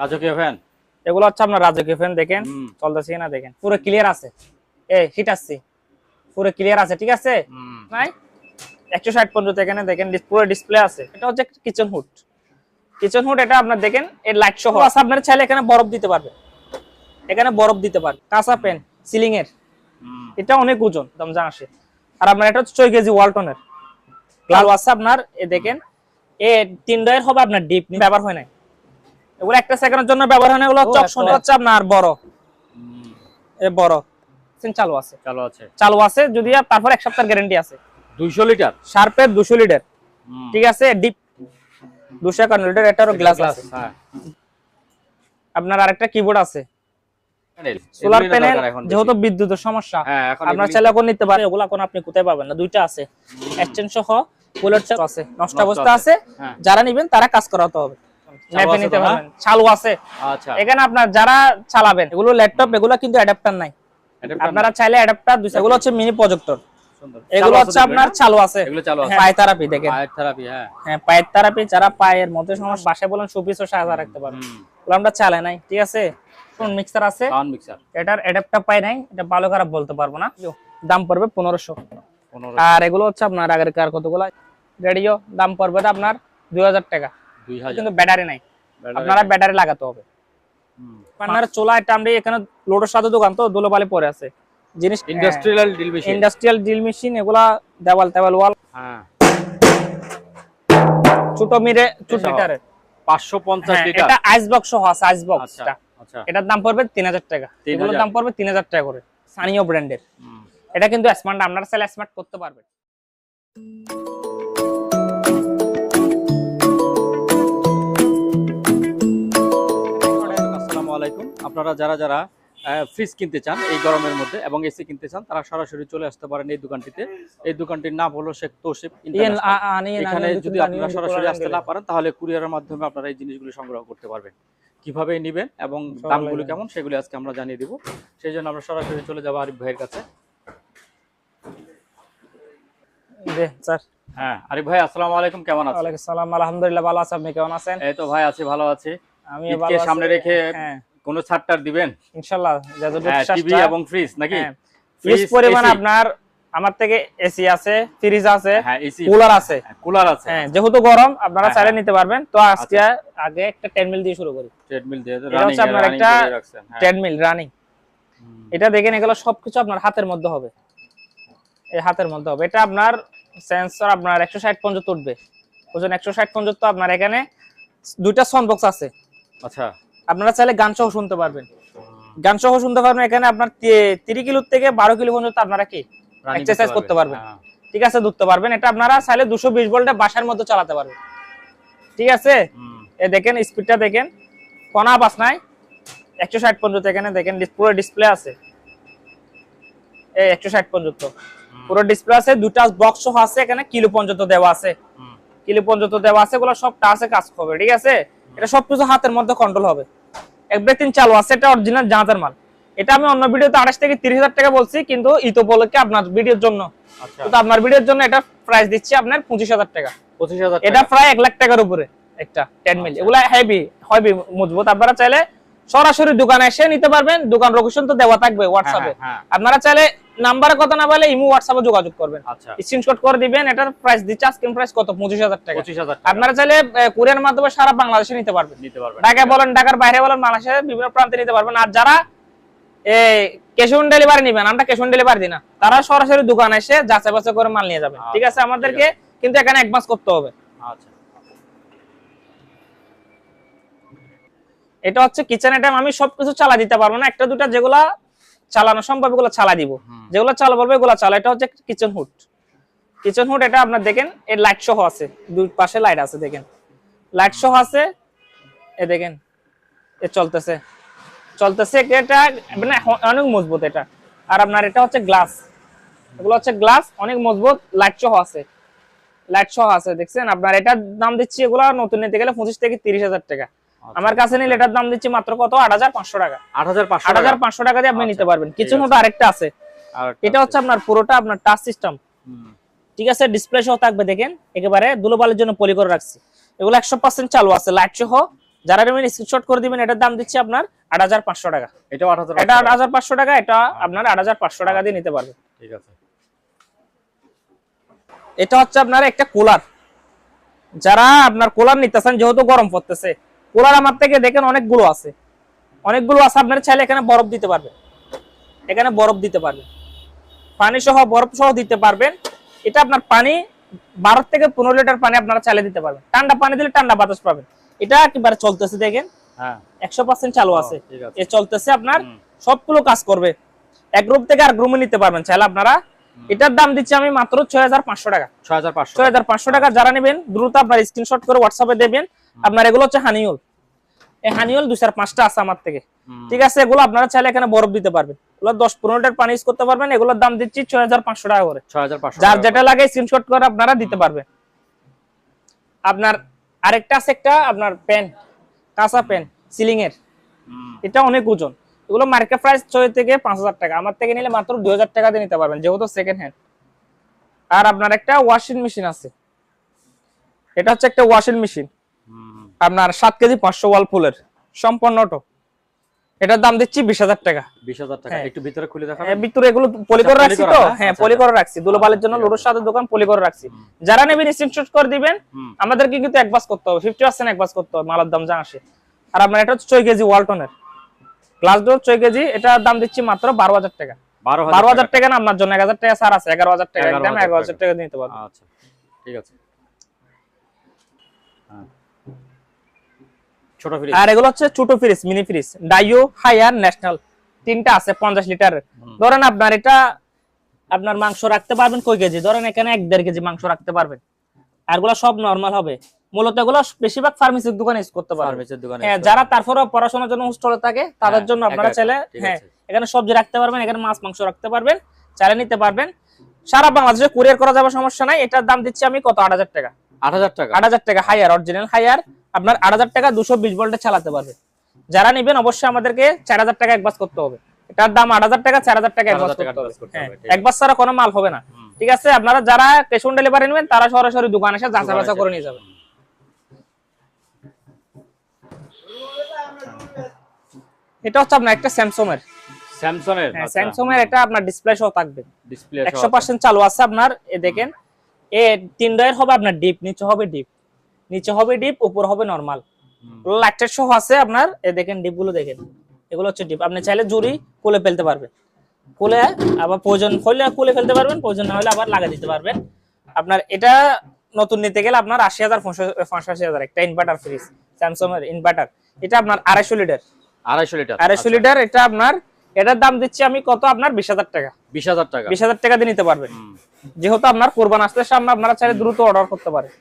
রাজকীয় ফ্যান, এগুলো হচ্ছে আপনার রাজকীয় ফ্যান। দেখেন চলতেছে কিনা, দেখেন পুরো ক্লিয়ার আছে। হিট আসছে, পুরো ক্লিয়ার আছে, ঠিক আছে নাই 160 পর্যন্ত এখানে দেখেন পুরো ডিসপ্লে আছে। এটা হচ্ছে কিচেন হুড। কিচেন হুড এটা আপনার দেখেন এর লাইট সহ আছে। আপনার চাইলে এখানে বরফ দিতে পারবে, এখানে বরফ দিতে পারবে। কাঁচা পেন সিলিং এর, এটা অনেক ওজন দাম জানাসে। আর আপনার এটা হচ্ছে 6 কেজি ওয়ালটনের গ্লাস আছে আপনার। দেখেন এ 3 ডয়ের হবে আপনার ডিপ ব্যবহার হয় না, এগুলো একটা সেকেন্ডের জন্য ব্যবহার হয় না। এগুলো অপশন হচ্ছে আপনার বড়, বড় চালু আছে, চালু আছে যদি তারপর 1 সপ্তাহের গ্যারান্টি আছে। 200 লিটার শার্পের 200 লিটার, ঠিক আছে। ডিপ 251 লিটার এটারও গ্লাস আছে। আপনার আরেকটা কিবোর্ড আছে, সোলার প্যানেল। যেহেতু বিদ্যুতের সমস্যা আপনার চাইলে কোন নিতে পারে, ওগুলা কোন আপনি কোথায় পাবেন না। দুইটা আছে, এক্সচেঞ্জ সহ বুলেট চাপ আছে, নষ্ট অবস্থা আছে। যারা নেবেন তারা কাজ করাতে হবে, ম্যাপে নিতে পারবেন। চালু আছে। আচ্ছা, এখানে আপনার যারা চালাবেন এগুলো ল্যাপটপ, এগুলো কিন্তু অ্যাডাপ্টার নাই। আপনারা চাইলে অ্যাডাপ্টার দুইটা, এগুলো হচ্ছে মিনি প্রজেক্টর। এগুলো হচ্ছে আপনার চালু আছে। পায়ে থেরাপি দেখেন, পায়ের থেরাপি। হ্যাঁ, পায়ের থেরাপি। যারা পায়ের মধ্যে সমস্যা, বাসায় বলেন শোপিসও সাজা রাখতে পারবেন, এগুলো আমরা চালাই নাই, ঠিক আছে। কোন মিক্সার আছে, সাউন্ড মিক্সার। এটার অ্যাডাপ্টার পাই নাই, এটা ভালো খারাপ বলতে পারবো না। দাম পড়বে 1500। আর এগুলো হচ্ছে আপনার আগেরকার কতগুলো রেডিও, দাম পড়বে আপনার 2000 টাকা। কিন্তু ব্যাটারি নাই, আপনারা ব্যাটারি লাগাতে হবে। আপনার চোলা এটা আমরা এখানে লোডের সাথে দোকান তো ধুলোবালি পড়ে আছে জিনিস। Industrial drill machine, industrial drill machine. এগুলা দেওয়াল টেবিল ওয়াল। হ্যাঁ, ছোট মিরে ছোট লিটারের 550 লিটার। এটা আইস বক্স সহ আছে, আইস বক্সটা। আচ্ছা, এটার দাম পড়বে 3000 টাকা। এগুলোর দাম পড়বে 3000 টাকা করে, সানিও ব্র্যান্ডের। এটা কিন্তু স্মার্ট, আপনারা সেল স্মার্ট করতে পারবেন। আসসালামু আলাইকুম। আপনারা যারা যারা ফ্রিজ কিনতে চান এই গরমের মধ্যে এবং এসি কিনতে চান, তারা সরাসরি চলে আসতে পারেন এই দোকানটিতে। এই দোকানটির নাম হলো শেখ তৌসিফ ইন্টারন্যাশনাল। এখানে যদি আপনারা সরাসরি আসতে না পারেন, তাহলে কুরিয়ারের মাধ্যমে আপনারা এই জিনিসগুলো সংগ্রহ করতে পারবেন। কিভাবে নেবেন এবং দামগুলো কেমন সেগুলো আজকে আমরা জানিয়ে দিব। সেই জন্য আমরা সরাসরি চলে যাব আরিফ ভাইয়ের কাছে। স্যার। হ্যাঁ, আরিফ ভাই আসসালামু আলাইকুম, কেমন আছেন? ওয়ালাইকুম সালাম, আলহামদুলিল্লাহ ভালো আছি। আপনি কেমন আছেন? এই তো ভাই আছি, ভালো আছি। আমি ভালো আছি। সামনে রেখে কোনো ছাড়টার দিবেন ইনশাআল্লাহ? টিভি এবং ফ্রিজ নাকি? ফ্রিজ পরিমাণ আপনার আমার থেকে এসি আছে, ফ্রিজ আছে, কুলার আছে। কুলার আছে, হ্যাঁ, যেহেতু গরম আপনারা চাইলে নিতে পারবেন। তো আজকে আগে একটা ট্রেডমিল দিয়ে শুরু করি। ট্রেডমিল দিয়ে রানিং, এটা আপনার একটা ট্রেডমিল রানিং। এটা দেখেন, এগুলো সবকিছু আপনার হাতের মধ্যে হবে, এই হাতের মধ্যে হবে। এটা আপনার সেন্সর আপনার 160 পর্যন্ত উঠবে, ওজন 160 পর্যন্ত। আপনার এখানে দুইটা সাউন্ড বক্স আছে। আচ্ছা, আপনারা চাইলে গান সহ শুনতে পারবেন, গান সহ শুনতে পারবেন। এখানে আপনার 30 কিলো থেকে 12 কিলো পর্যন্ত আপনারা কি এক্সারসাইজ করতে পারবেন, ঠিক আছে, ধরতে পারবেন। এটা আপনারা চাইলে 220 ভোল্টে বাসার মধ্যে চালাতে পারবেন, ঠিক আছে। এই দেখেন স্পিডটা দেখেন, কোনা বাস নাই, 160 পর্যন্ত। এখানে দেখেন পুরো ডিসপ্লে আছে, এই 160 পর্যন্ত পুরো ডিসপ্লে আছে। দুটা বক্স সহ আছে, এখানে কিলো পর্যন্ত দেওয়া আছে, কিলো পর্যন্ত দেওয়া আছে। এগুলো সব টাচে কাজ করবে, ঠিক আছে। এটা সবকিছু হাতের মধ্যে কন্ট্রোল হবে। এভরিথিং চালু আছে। এটা অরিজিনাল জাহাজের মাল। এটা আমি অন্য ভিডিওতে 28 থেকে 30,000 টাকা বলছি, কিন্তু ঈদ উপলক্ষে আপনার ভিডিওর জন্য, কিন্তু আপনার ভিডিওর জন্য এটা প্রাইস দিচ্ছি আপনার 25,000 টাকা। 25,000, এটা প্রায় 1 লাখ টাকার উপরে একটা 10 মিলি। এগুলা হেভি হেভি মজবুত। আপনারা চাইলে সরাসরি দোকানে এসে নিতে পারবেন। দোকান লোকেশন তো দেওয়া থাকবে হোয়াটসঅ্যাপে। আপনারা চাইলে নাম্বারে কথা না বলে ইমো হোয়াটসঅ্যাপে যোগাযোগ করবেন, স্ক্রিনশট করে দিবেন। এটার প্রাইস দিচ্ছি আজকের প্রাইস কত? 25,000 টাকা। আপনারা চাইলে কুরিয়ার মাধ্যমে সারা বাংলাদেশে নিতে পারবেন। ঢাকায় বলেন, ঢাকার বাইরে বলেন, বাংলাদেশের বিভিন্ন প্রান্তে নিতে পারবেন। আর যারা ক্যাশ অন ডেলিভারি নেবেন, আমরা ক্যাশ অন ডেলিভারি দিই না, তারা সরাসরি দোকানে এসে যাচাই বাছাই করে মাল নিয়ে যাবেন, ঠিক আছে। আমাদেরকে কিন্তু এখানে অ্যাডভান্স করতে হবে। আচ্ছা, এটা হচ্ছে কিচেন আইটেম। আমি সবকিছু চালা দিতে পারবো না, একটা দুটা যেগুলা চালানো সম্ভব এগুলো চালা দিব, যেগুলো চালা বলবো এগুলো চালা। এটা হচ্ছে কিচেন হুড। কিচেন হুড এটা আপনার দেখেন এর লাইট সহ আছে, দুই পাশে লাইট আছে, দেখেন লাইট সহ আছে। এ দেখেন এ চলতেছে চলতেছে। এটা মানে অনেক মজবুত এটা। আর আপনার এটা হচ্ছে গ্লাস, এগুলো হচ্ছে গ্লাস, অনেক মজবুত, লাইট সহ আছে, লাইট সহ আছে, দেখছেন। আপনার এটার দাম দিচ্ছি, এগুলো নতুন নিতে গেলে 25 থেকে 30,000 টাকা। আমার কাছে নিলে এটার দাম দিচ্ছি মাত্র কত? 8,500 টাকা। 8,500 টাকা দিয়ে আপনি নিতে পারবেন। কিচেন হুড আরেকটা আছে, এটা হচ্ছে আপনার পুরোটা আপনার টাচ সিস্টেম, ঠিক আছে। ডিসপ্লে সহ থাকবে, দেখেন একেবারে ধুলোবালির জন্য পলি করে রাখছি। এগুলো 100% চালু আছে, লাইট সহ। যারা নেবেন স্ক্রিনশট করে দিবেন। এটার দাম দিচ্ছি আপনার 8500 টাকা। এটা 8500, এটা 8500 টাকা, এটা আপনার 8500 টাকা দিয়ে নিতে পারবেন। ঠিক আছে। এটা হচ্ছে আপনার একটা কুলার, যারা আপনার কুলার নিতেছেন, যেহেতু গরম পড়তেছে, কুলার আমার থেকে দেখেন অনেকগুলো আছে, আপনার চাইলে এখানে বরফ দিতে পারবেন, এখানে বরফ দিতে পারবেন, পানি সহ বরফ সহ দিতে পারবেন। এটা আপনার পানি 12 থেকে 15 লিটার পানি আপনারা চাইলে দিতে পারবেন। ঠান্ডা পানি দিলে ঠান্ডা বাতাস পাবেন। এটা একেবারে চলতেছে দেখেন, হ্যাঁ 100% চালু আছে, ঠিক আছে। এ চলতেছে আপনার সবগুলো কাজ করবে। এক রুম থেকে আর রুমে নিতে পারবেন চাইলে আপনারা। এটার দাম দিচ্ছি আমি মাত্র 6500 টাকা। 6500 টাকা। যারা নেবেন দ্রুত আপনার স্ক্রিনশট করে হোয়াটসঅ্যাপে দেবেন। আপনার এগুলো হচ্ছে হানিউল, এই হানিউল 2-4-5টা আছে আমার থেকে, ঠিক আছে। এগুলো আপনারা চাইলে এখানে বরফ দিতে পারবেন, এগুলো 10-15 লিটার পানি ইউজ করতে পারবেন। এগুলোর দাম দিচ্ছি 6500 টাকা করে। 6500, যার যেটা লাগে স্ক্রিনশট করে আপনারা দিতে পারবেন। আপনার আরেকটা আছে একটা আপনার পেন, কাঁচা পেন সিলিং এর, এটা অনেক ওজন। এগুলো মার্কেট প্রাইস 6 থেকে 5000 টাকা, আমার থেকে নিলে মাত্র 2000 টাকা দিয়ে নিতে পারবেন, যেহেতু সেকেন্ড হ্যান্ড। আর আপনার একটা ওয়াশিং মেশিন আছে, এটা হচ্ছে একটা ওয়াশিং মেশিন আপনার 7 কেজি 500 ওয়াল ফুলের সম্পূর্ণ অটো। এটার দাম দিচ্ছি 20000 টাকা। 20000 টাকা। একটু ভিতরে খুলে দেখাবেন। ভিতরে এগুলো পলি করে রাখছি তো, হ্যাঁ পলি করে রাখছি, দুলোবালের জন্য লোডের সাথে দোকান পলি করে রাখছি। যারা নেবেন স্ক্রিনশট করে দিবেন। আমাদেরকে কিন্তু একবাস করতে হবে, 50% একবাস করতে হবে, মালার দাম যা আসে। আর আপনার এটা হচ্ছে 6 কেজি ওয়ালটনের গ্লাস ডোর, 6 কেজি। এটার দাম দিচ্ছি মাত্র 12000 টাকা। 12000 টাকা না, আপনার জন্য 1000 টাকা ছাড় আছে, 11000 টাকা একদম 11000 টাকা দিতে পারবেন। আচ্ছা ঠিক আছে। ছোট ফ্রিজ। আর এগুলো হচ্ছে ছোট fridge, mini fridge, ডাইও, higher, national, তিনটা আছে 50 লিটারের। ধরেন আপনার এটা আপনার মাংস রাখতে পারবেন কয় কেজি, ধরেন এখানে 1-1.5 কেজি মাংস রাখতে পারবেন। আর এগুলো সব নরমাল হবে। মূলত এগুলো বেশিরভাগ ফার্মেসির দোকানে ইউজ করতে পারবেন। হ্যাঁ, যারা তারপরে পড়াশোনার জন্য হোস্টেলে থাকে তাদের জন্য আপনারা চাইলে হ্যাঁ এখানে সবজি রাখতে পারবেন, এখানে মাছ মাংস রাখতে পারবেন, চাইলে নিতে পারবেন। সারা বাংলাদেশে কুরিয়ার করা যাবে, সমস্যা নাই। এটার দাম দিচ্ছি আমি কত, 8000 টাকা। 8000 টাকা। 8000 টাকা হায়ার, অরিজিনাল হায়ার আপনার 8000 টাকা 220 ভোল্টে চালাতে পারবে। যারা নেবেন অবশ্যই আমাদেরকে 4000 টাকা একবাস করতে হবে। এটার দাম 8000 টাকা, 4000 টাকা একবাস করতে হবে। হ্যাঁ, একবাস ছাড়া কোনো মাল হবে না, ঠিক আছে। আপনারা যারা ক্যাশ অন ডেলিভারি নেবেন তারা সরাসরি দোকানে এসে যাচাই বাছাই করে নিয়ে যাবেন। এটা হচ্ছে আপনার একটা স্যামসাং এর, হ্যাঁ স্যামসাং এর, এটা আপনার ডিসপ্লে সহ থাকবে, ডিসপ্লে 100% চালু আছে আপনার। এ দেখেন, এ 3 ডয়ের হবে আপনার ডিপ, নিচে হবে ডিপ, উপর হবে নরমাল, লাইটের সহ আছে আপনার। এ দেখেন ডিপ গুলো দেখেন, এগুলো হচ্ছে ডিপ। আপনি চাইলে জুড়ি খুলে ফেলতে পারবেন, খুলে আবার প্রয়োজন হলে খুলে ফেলতে পারবেন, প্রয়োজন না হলে আবার লাগিয়ে দিতে পারবেন। আপনার এটা নতুন নিতে গেলে আপনার 80000 85,000 একটা ইনভার্টার ফ্রিজ, স্যামসাং এর ইনভার্টার। এটা আপনার 250 লিটার, 250 লিটার। এটা আপনার, এটার দাম দিচ্ছি আমি কত, আপনার 20000 টাকা। 20000 টাকা দিয়ে নিতে পারবেন, যেহেতু আপনার কুরবান আসতে সামনে, আপনারা চাইলে দ্রুত অর্ডার করতে পারেন।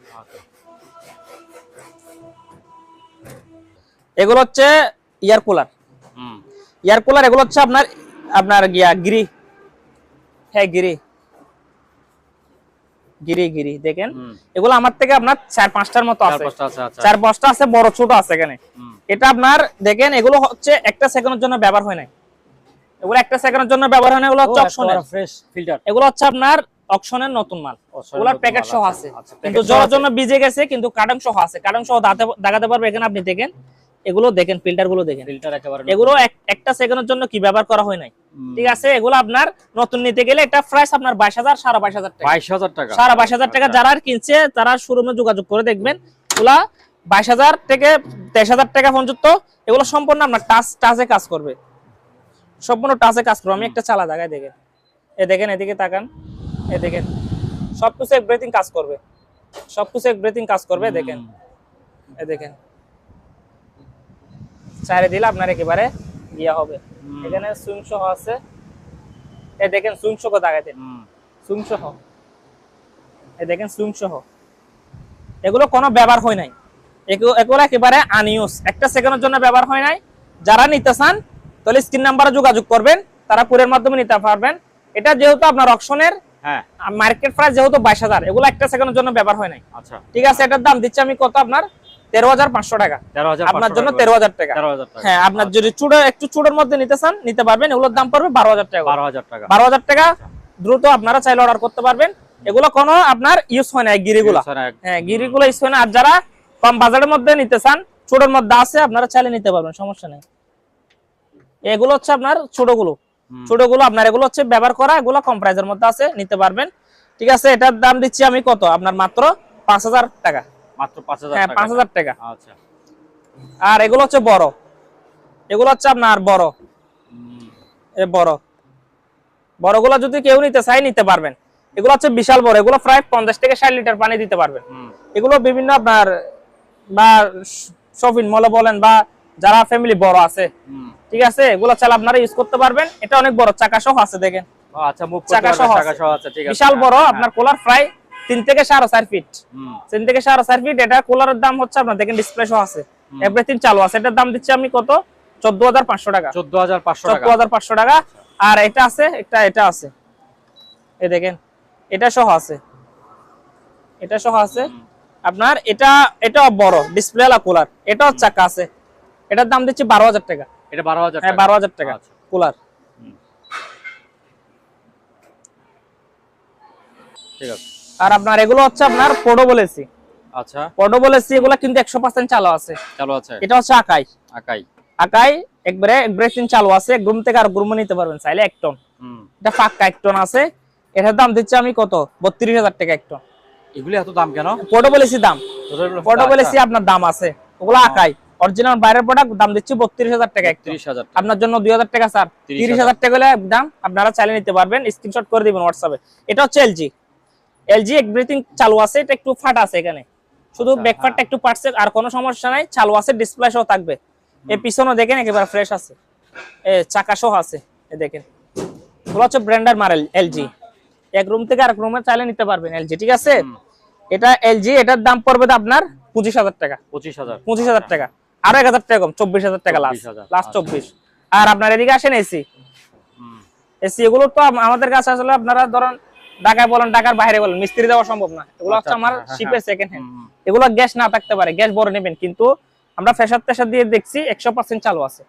এগুলো হচ্ছে এয়ার কুলার, এগুলো হচ্ছে আপনার গিরি, হ্যাঁ গিরি দেখেন। এগুলো আমার থেকে আপনার 4-5টার মতো আছে, 4-5টা আছে, বড় ছোট আছে এখানে। এটা আপনার দেখেন, এগুলো হচ্ছে একটা সেকেন্ডের জন্য ব্যবহার হয় নাই, এগুলো একটা সেকেন্ডের জন্য ব্যবহার হয় না। এগুলো হচ্ছে অপশনের ফ্রেশ ফিল্টার, এগুলো হচ্ছে আপনার অপশনের নতুন মাল, এগুলোর প্যাকেট সহ আছে, কিন্তু জ্বরের জন্য ভিজে গেছে, কিন্তু কার্টন সহ আছে, কার্টন সহ দাগাতে পারবে। এখানে আপনি দেখেন, এগুলো দেখেন, ফিল্টার গুলো দেখেন, ফিল্টার একেবারে এগুলো একটা সেকেন্ডের জন্য কি ব্যবহার করা হয় নাই, ঠিক আছে। এগুলো আপনার নতুন নিতে গেলে এটা প্রাইস আপনার 22000 22,000 টাকা, 22000 টাকা, 22,000 টাকা। যারা কিনছে তারা শোরুমে যোগাযোগ করে দেখবেন, এগুলা 22000 থেকে 23000 টাকা পর্যন্ত। এগুলো সম্পূর্ণ আপনার টাচে কাজ করবে, সম্পূর্ণ টাচে কাজ করবে। আমি একটা চালা দেখাই, দেখেন, এ দেখেন, এদিকে তাকান, এ দেখেন, সবকিছু এভরিথিং কাজ করবে, দেখেন, এ দেখেন, চারে দিলে আপনার একেবারে ইয়া হবে। এখানে সুইং সহ আছে, এ দেখেন সুইং সহ দেখাইতেন, সুইং সহ, এ দেখেন সুইং সহ। এগুলো কোনো ব্যবহার হয় নাই, এগুলো একেবারে আনইউজ, একটা সেকেন্ডের জন্য ব্যবহার হয় নাই। যারা নিতে চান তাহলে স্ক্রিন নাম্বারে যোগাযোগ করবেন, তারা কুরিয়ার মাধ্যমে নিতে পারবেন। এটা যেহেতু আপনার অকশনের মার্কেট প্রাইস যেহেতু 22000, এগুলো একটা সেকেন্ডের জন্য ব্যবহার হয় নাই, আচ্ছা ঠিক আছে। এটার দাম দিচ্ছি আমি কত, আপনার 13500 টাকা, আপনার জন্য 13000 টাকা। হ্যাঁ, আপনার যদি একটু চুড়ের মধ্যে নিতে চান নিতে পারবেন, এগুলোর দাম পড়বে 12000 টাকা, 12000 টাকা। দ্রুত আপনারা চাইলে অর্ডার করতে পারবেন। এগুলো কোনো আপনার ইউজ হয় না, গিরিগুলো, হ্যাঁ গিরিগুলো ইউজ হয় না। আর যারা কম বাজারের মধ্যে নিতে চান ছোটর মধ্যে আছে, আপনারা চাইলে নিতে পারবেন, সমস্যা নেই। এগুলো হচ্ছে আপনার ছোটগুলো আপনার, এগুলো হচ্ছে ব্যবহার করা, এগুলো কম প্রাইসের মধ্যে আছে, নিতে পারবেন। ঠিক আছে, এটার দাম দিচ্ছি আমি কত আপনার মাত্র 5000 টাকা। মাত্র 5000 হ্যাঁ, টাকা। 5000 টাকা। আচ্ছা। আর এগুলো হচ্ছে বড়, এগুলো হচ্ছে আপনার বড়, বড়গুলো যদি কেউ নিতে চায় নিতে পারবেন। এগুলো হচ্ছে বিশাল বড়, এগুলো প্রায় 50 থেকে 60 লিটার পানি দিতে পারবেন। এগুলো বিভিন্ন আপনার বা শপিং মলে বলেন বা যারা ফ্যামিলি বড় আছে, ঠিক আছে, এগুলো চাইলে আপনারা ইউজ করতে পারবেন। এটা অনেক বড়, চাকা সহ আছে দেখেন। আচ্ছা, মুখ চাকা সহ আছে, ঠিক আছে। বিশাল বড়, আপনার কুলার প্রায় 3 থেকে 4.5 ফিট, 3 থেকে 4.5 ফিট। এটা কুলারের দাম হচ্ছে আপনার দেখেন ডিসপ্লে সহ আছে, এভরিথিং চালু আছে। এটার দাম দিচ্ছি আমি কত 14500 টাকা। 14500 টাকা। আর এটা আছে, এটা আছে, এই দেখেন, এটা সহ আছে, এটা সহ আছে আপনার। এটা বড় ডিসপ্লে ওয়ালা কুলার, এটাও চাকা আছে। এটার দাম দিচ্ছি 12000 টাকা। এটা 12000 হ্যাঁ, টাকা। 12000 টাকা কুলার। ঠিক আছে। আর আপনার এগুলো হচ্ছে আপনার পোর্টেবল এসি। আচ্ছা, পোর্টেবল এসি এগুলো কিন্তু 100% চালু আছে। এটা হচ্ছে আকাই একবারে এভরিথিং চালু আছে। এক রুম থেকে আর রুমে নিতে পারবেন চাইলে 1 টন। এটা পাক্কা 1 টন আছে। এটার দাম দিচ্ছি আমি কত 32000 টাকা 1 টন। এগুলি এত দাম কেন? পোর্টেবল এসি দাম, পোর্টেবল এসি আপনার দাম আছে, ওগুলো আকাই অরিজিনাল বাইরের প্রোডাক্ট, দাম দিচ্ছি 32000 টাকা 30000 টাকা। আপনার জন্য 2000 টাকা স্যার, 30000 টাকা হলে দাম। আপনারা চাইলে নিতে পারবেন, স্ক্রিনশট করে দিবেন হোয়াটসঅ্যাপে। এটা হচ্ছে এলজি এভরিথিং চালু আছে। এটা একটু ফাটা আছে এখানে, শুধু ব্যাকপার্টটা একটু পাটছে, আর কোনো সমস্যা নাই, চালু আছে, ডিসপ্লে সহ থাকবে। এই পিছনও দেখেন একেবারে ফ্রেশ আছে, চাকা সহ আছে, এই দেখেন। এগুলো হচ্ছে ব্র্যান্ডার মারেল এলজি, এক রুম থেকে আরেক রুমে চাইলে নিতে পারবেন এলজি। ঠিক আছে, এটা এলজি, এটার দাম পড়বে আপনার 25000 টাকা। 25000 টাকা, আরো 1000 টাকা কম, 24000 টাকা লাস্ট 24। আর আপনার এদিকে আসেন এসি, এগুলো তো আমাদের কাছে আসলে আপনারা ধরেন ঢাকায় বলেন, ঢাকার বাইরে বলেন, মিস্ত্রি দেওয়া সম্ভব না। এগুলো হচ্ছে আমার শিপে সেকেন্ড হ্যান্ড। এগুলো গ্যাস না থাকতে পারে, গ্যাস বড় নেবেন, কিন্তু আমরা প্রেসার দিয়ে দেখছি 100% চালু আছে।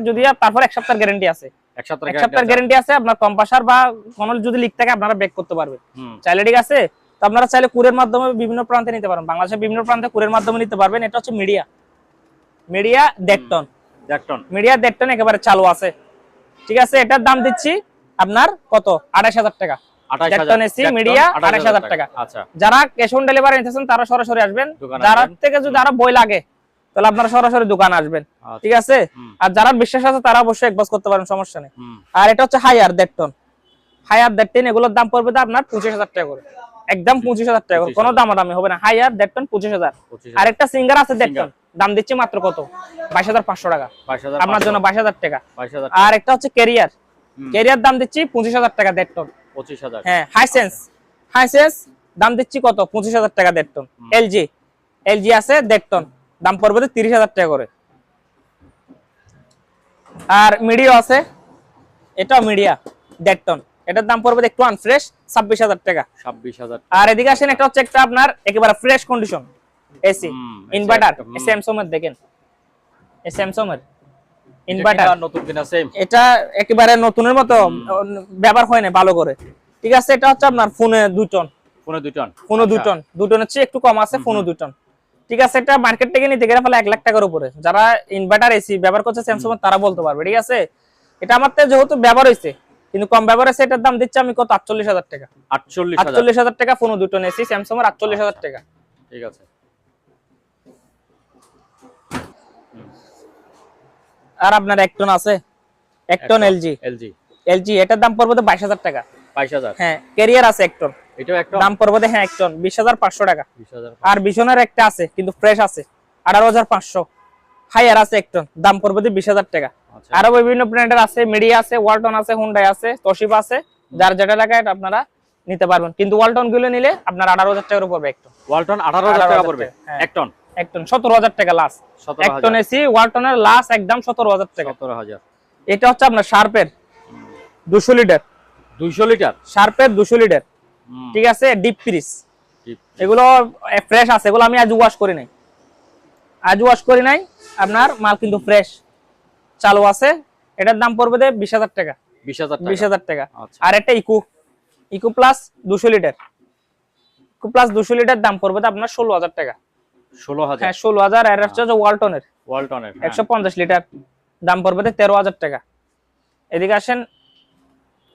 যদি তারপর 1 সপ্তাহের গ্যারান্টি আছে, 1 সপ্তাহের গ্যারান্টি আছে। আপনার কম্পাসার বা কোনো যদি লিক থাকে আপনারা ব্রেক করতে পারবেন চাইলে। ঠিক আছে, তো আপনারা চাইলে কুরিয়ার মাধ্যমে বিভিন্ন প্রান্তে নিতে পারেন, বাংলাদেশের বিভিন্ন প্রান্তে কুরিয়ার মাধ্যমে নিতে পারবেন। এটা হচ্ছে মিডিয়া 1.5 টন একেবারে চালু আছে। ঠিক আছে, এটার দাম দিচ্ছি আপনার কত 28000 টাকা। 28000 টাকা। যারা ক্যাশ অন ডেলিভারি নিতেছেন তারা সরাসরি আসবেন, যারা থেকে যদি আরো বই লাগে তাহলে আপনারা সরাসরি দোকানে আসবেন। ঠিক আছে, আর যারা বিশ্বাস আছে তারা অবশ্যই একবাস করতে পারেন, সমস্যা নেই। আর এটা হচ্ছে হায়ার 1.5 টন, এগুলোর দাম পড়বে আপনার 25000 টাকা করে, একদম 25000 টাকা করে, কোনো দামাদামি হবে না। Higher 1.5 ton 25000। আর একটা সিঙ্গার আছে 1.5 টন, দাম দিচ্ছি মাত্র কত 22500 টাকা, আপনার জন্য 22000 টাকা। আর একটা হচ্ছে ক্যারিয়ার দাম দিচ্ছি 25000 টাকা 1.5 টন। 25000। হ্যাঁ, হাইসেন্স দাম দিচ্ছি কত 25000 টাকা 1.5 টন। এলজি আছে 1.5 টন, দাম পড়বে 30000 টাকা করে। আর মিডিয়া আছে, এটাও মিডিয়া 1.5 টন, এটার দাম পড়বে একটু আনফ্রেশ 26000 টাকা। আর এদিকে আসেন, এটা হচ্ছে একটা আপনার একেবারে fresh condition AC inverter, Samsung এর দেখেন, স্যামসাং এর ইনভার্টার নতুন কিনা সেম, এটা একেবারে নতুনের মতো, ব্যবহার হয় না ভালো করে। ঠিক আছে, এটা হচ্ছে আপনার ফোনে 2 টন, ফোনে 2 টনের চেয়ে একটু কম আছে, ফোনে 2 টন। ঠিক আছে, এটা মার্কেট থেকে নিতে গেলে ফলে 1 লাখ টাকার উপরে। যারা ইনভার্টার এসি ব্যবহার করছে স্যামসাং তারা বলতে পারবে। ঠিক আছে, এটা আমার তো যেহেতু ব্যবহার হয়েছে, কিন্তু কম ব্যবহার হয়েছে, এটার দাম দিচ্ছে আমি কত 48000 টাকা। 48000 টাকা ফোনে 2 টন এসি স্যামসাং এর 48000 টাকা। ঠিক আছে। আর আপনার 1 টন আছে, 1 টন এলজি, এটার দাম পড়বে 22000 টাকা। 22000। হ্যাঁ, ক্যারিয়ার আছে 1 টন, এটাও 1 টন, দাম পড়বে 1 টন 20500 টাকা। আর বিশনের একটা আছে কিন্তু ফ্রেশ আছে 18500। হায়ার আছে 1 টন, দাম পড়বে 20000 টাকা। আরো বিভিন্ন ব্র্যান্ডের আছে, মিডিয়া আছে, ওয়ালটন আছে, হুন্ডাই আছে, তোশিবা আছে, যার যেটা লাগে আপনারা নিতে পারবেন। কিন্তু ওয়ালটন গুলো নিলে আপনার 18000 টাকার উপর পড়বে 1 টন। ওয়ালটন 18000 টাকা পড়বে 1 টন। 17000 টাকা লাস্ট। 1 টন এসি ওয়ালটনের লাস্ট একদম 17000 টাকা। 17000। এটা হচ্ছে আপনার শার্পের 200 লিটার, শার্পের 200 লিটার। ঠিক আছে, ডিপ ফ্রিজ, এগুলো ফ্রেশ আছে, এগুলো আমি আজ ওয়াশ করি নাই, আপনার মাল কিন্তু ফ্রেশ চালু আছে। এটার দাম পড়বে 20000 টাকা। 20000 টাকা। আর একটা ইকো প্লাস 200 লিটার, দাম পড়বে আপনার 16000 টাকা। 16,000 হ্যাঁ 16,000। আর হচ্ছে ওয়ালটনের ওয়ালটনের 150 লিটার, দাম পড়বে 13,000 টাকা। এদিকে আসেন,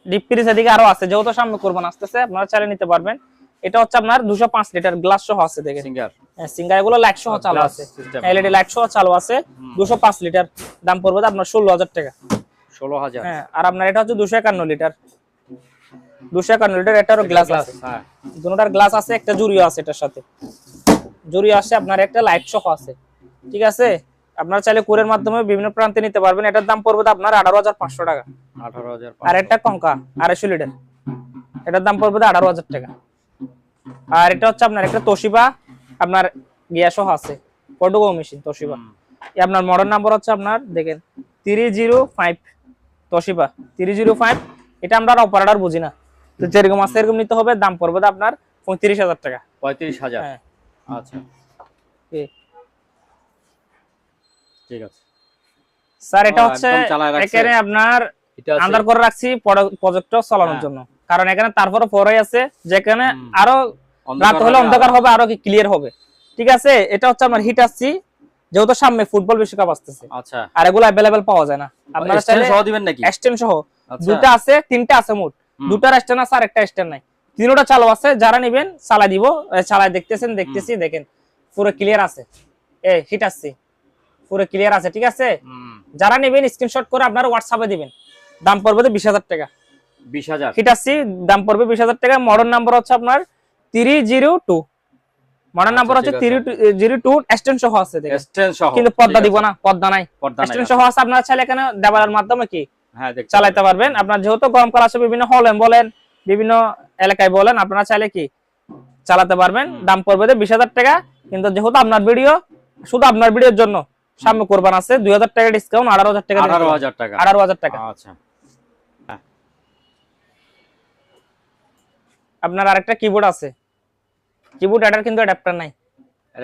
ডিপ ফ্রিজ এদিকে আরো আছে, যেহেতু সামনে কোরবান আসতেছে আপনারা চালিয়ে নিতে পারবেন। এটা হচ্ছে আপনার 205 লিটার গ্লাস সহ আছে, দেখেন সিঙ্গার। হ্যাঁ সিঙ্গার, এগুলো লাইট সহ চালু আছে, এলইডি লাইট সহ চালু আছে। 205 লিটার, দাম পড়বে আপনার 16,000 টাকা। 16,000। হ্যাঁ আর আপনার এটা হচ্ছে 251 লিটার, 251 লিটার, এটারও গ্লাস আছে, হ্যাঁ দুটোটার গ্লাস আছে, একটা জুড়িও আছে, এটার সাথে জুড়ি আছে, আপনার একটা লাইট সহ আছে। ঠিক আছে, আপনারা চাইলে কুরিয়ার মাধ্যমে বিভিন্ন প্রান্তে নিতে পারবেন। এটার দাম পড়বে আপনার 18,500 টাকা। 18,000। আর একটা কঙ্কা 250 লিটার, এটার দাম পড়বে 18,000 টাকা। আর এটা হচ্ছে আপনার একটা তোশিবা, আপনার গিয়া সহ আছে, পর্টুগো মেশিন তোশিবা। আপনার মডেল নাম্বার হচ্ছে আপনার দেখেন 305 তোশিবা 305। এটা আমরা অপারেটর বুঝি না, তো যেরকম আছে এরকম নিতে হবে। দাম পড়বে আপনার 35,000 টাকা। 35,000। হ্যাঁ আচ্ছা ঠিক আছে স্যার। এটা হচ্ছে এখানে আপনার আন্ডার করে রাখছি প্রজেক্টর চালানোর জন্য, কারণ এখানে তারপরে পরে আছে যেখানে আরো রাত হলে অন্ধকার হবে, আরো কি ক্লিয়ার হবে। ঠিক আছে, এটা হচ্ছে আপনার হিট আসছি, যেহেতু সামনে ফুটবল বিশ্বকাপ আসতেছে। আচ্ছা, আর এগুলো अवेलेबल পাওয়া যায় না। আপনারা চাইলে সহ দিবেন নাকি? এক্সটেন্ড সহ দুটো আছে, তিনটা আছে মোট, দুটার এক্সটেন্ড আছে আর একটা এক্সটেন্ড নাই, তিনটা চালু আছে। যারা নেবেন চালা দিব, চালায় দেখতেছি দেখেন পুরো ক্লিয়ার আছে, এই হিট আসছি পুরো ক্লিয়ার আছে। ঠিক আছে, যারা নেবেন স্ক্রিনশট করে আপনারা হোয়াটসঅ্যাপে দিবেন, দাম পড়বে 20,000 টাকা। 20,000 হিট আসছি, দাম পড়বে 20,000 টাকা। মডেল নাম্বার হচ্ছে আপনার 302, মডেল নাম্বার হচ্ছে 302, এক্সটেন্ড সহ আছে দেখেন, এক্সটেন্ড সহ, কিন্তু পর্দা দিব না, পর্দা নাই, এক্সটেন্ড সহ আছে। আপনারা চাইলে এখানে দেওয়ালের মাধ্যমে কি চালাতে পারবেন। আপনার যেহেতু গরমকাল আছে, বিভিন্ন হলে বলেন, বিভিন্ন এলাকায় বলেন, আপনারা চাইলে কি চালাতে পারবেন। দাম পড়বে 20,000 টাকা। কিন্তু যেহেতু আপনার ভিডিও, শুধু আপনার ভিডিওর জন্য সামনে কোরবান আছে, 2,000 টাকা ডিসকাউন্ট, 18,000 টাকা। 18,000 টাকা, 18,000 টাকা। আচ্ছা, আপনার আরেকটা কিবোর্ড আছে, কিবোর্ড এটার কিন্তু অ্যাডাপ্টার নাই,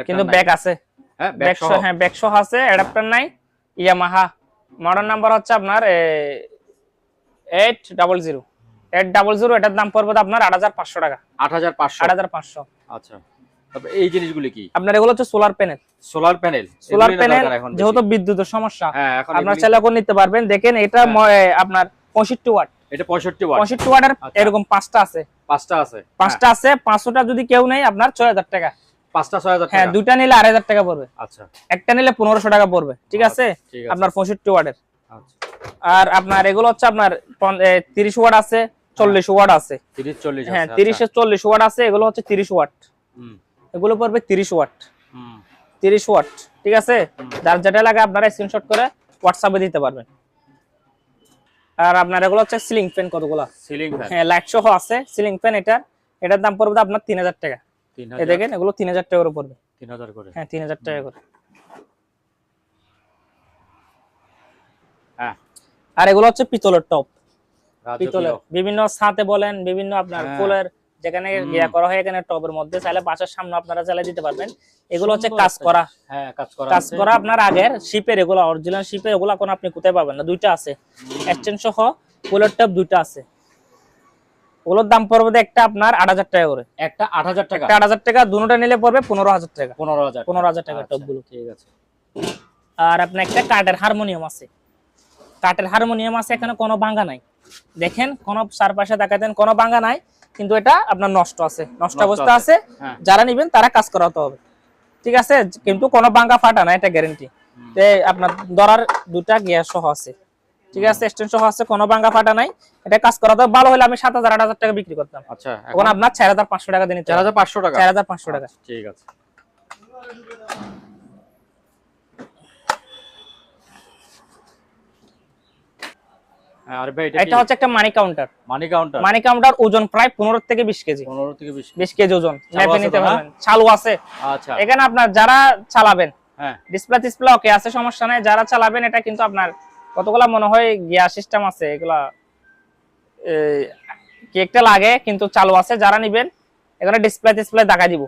কিন্তু ব্যাক আছে। হ্যাঁ ব্যাক সহ আছে, অ্যাডাপ্টার নাই। ইয়ামাহা, মডেল নাম্বার হচ্ছে আপনার 800, এটার দাম পড়বে আপনার 8,500 টাকা। 8,500। আচ্ছা, তবে এই জিনিসগুলো কি? আপনার এগুলো হচ্ছে সোলার প্যানেল, যেহেতু বিদ্যুতের সমস্যা, আপনার চাইলে এখন নিতে পারবেন। দেখেন এটা আপনার 65 ওয়াট, এটা 65 ওয়াটের এরকম পাঁচটা আছে, পাঁচটা আছে। 500টা যদি কেউ নেই আপনার 6,000 টাকা। 5টা 6,000 টাকা। হ্যাঁ, দুইটা নিলে 2,500 টাকা পড়বে। আচ্ছা, একটা নিলে 1,500 টাকা পড়বে। ঠিক আছে, আপনার 65 ওয়াটের। আচ্ছা, আর আপনার এগুলো হচ্ছে আপনার 30 ওয়াট আছে, 40 ওয়াট আছে। 30 40 হ্যাঁ 30 এর 40 ওয়াট আছে, এগুলো হচ্ছে 30 ওয়াট। এগুলো পড়বে 30 ওয়াট। 30 ওয়াট। ঠিক আছে, যার যেটা লাগে আপনারা স্ক্রিনশট করে হোয়াটসঅ্যাপে দিতে পারবেন। আর আপনার এগুলো হচ্ছে সিলিং ফ্যান, কতগুলো সিলিং ফ্যান, হ্যাঁ লাইট সহ আছে সিলিং ফ্যান। এটার দাম পড়বে আপনার 3,000 টাকা। এই দেখেন এগুলো 3,000 টাকা করে পড়বে। 3,000 করে? হ্যাঁ 3,000 টাকা করে। হ্যাঁ, আর এগুলো হচ্ছে পিতলের টপ, পিতলের বিভিন্ন ছাতে বলেন, বিভিন্ন আপনার ফুলের যেখানে ইয়া করা হয়, এখানে টবের মধ্যে চাইলে বাসার সামনে আপনারা চাইলে দিতে পারবেন। এগুলো হচ্ছে কাজ করা, হ্যাঁ কাজ করা আপনার আগের শিপের, এগুলো অরিজিনাল শিপের। এগুলো এখন আপনি কোথায় পাবেন না, দুইটা আছে এক্সটেন্ড সহ, ফুলের টপ দুইটা আছে। ওগুলোর দাম পড়বে একটা আপনার 8,000 টাকা করে। একটা 8,000 টাকা, 8,000 টাকা। দুটোটা নিলে পড়বে 15,000 টাকা। 15,000 টাকা টপগুলো। ঠিক আছে। আর আপনার একটা কাঠের হারমোনিয়াম আছে, এখানে কোনো ভাঙা নাই। দেখেন কোন চারপাশে দেখাতেন, কোনো ভাঙা নাই, কিন্তু এটা আপনার নষ্ট অবস্থা আছে। যারা নিবেন তারা কাজ করাতে হবে। ঠিক আছে, কিন্তু কোনো ভাঙা ফাটা না, এটা গ্যারান্টি। আপনার ধরার দুটা গিয়ার সহ আছে। ঠিক আছে, এক্সটেন্ড সহ আছে, কোনো ভাঙা ফাটা নাই। এটা কাজ করাতে ভালো হলে আমি 7,000 8,000 টাকা বিক্রি করতাম। আচ্ছা, এখন আপনার 4,500 টাকা দিন। 4,500 টাকা, 4,500 টাকা। ঠিক আছে। আর ভাই এটা হচ্ছে একটা মানি কাউন্টার। মানি কাউন্টার ওজন প্রায় 15 থেকে 20 কেজি। 15 থেকে 20 কেজি ওজন, মেপে নিতে পারবেন। চালু আছে। আচ্ছা, এখানে আপনার যারা চালাবেন, হ্যাঁ ডিসপ্লে ওকে আছে, সমস্যা নাই। যারা চালাবেন, এটা কিন্তু আপনার কতগুলা মনে হয় গিয়ার সিস্টেম আছে, এগুলা কি একটা লাগে, কিন্তু চালু আছে। যারা নেবেন এখানে ডিসপ্লে দেখা দিব,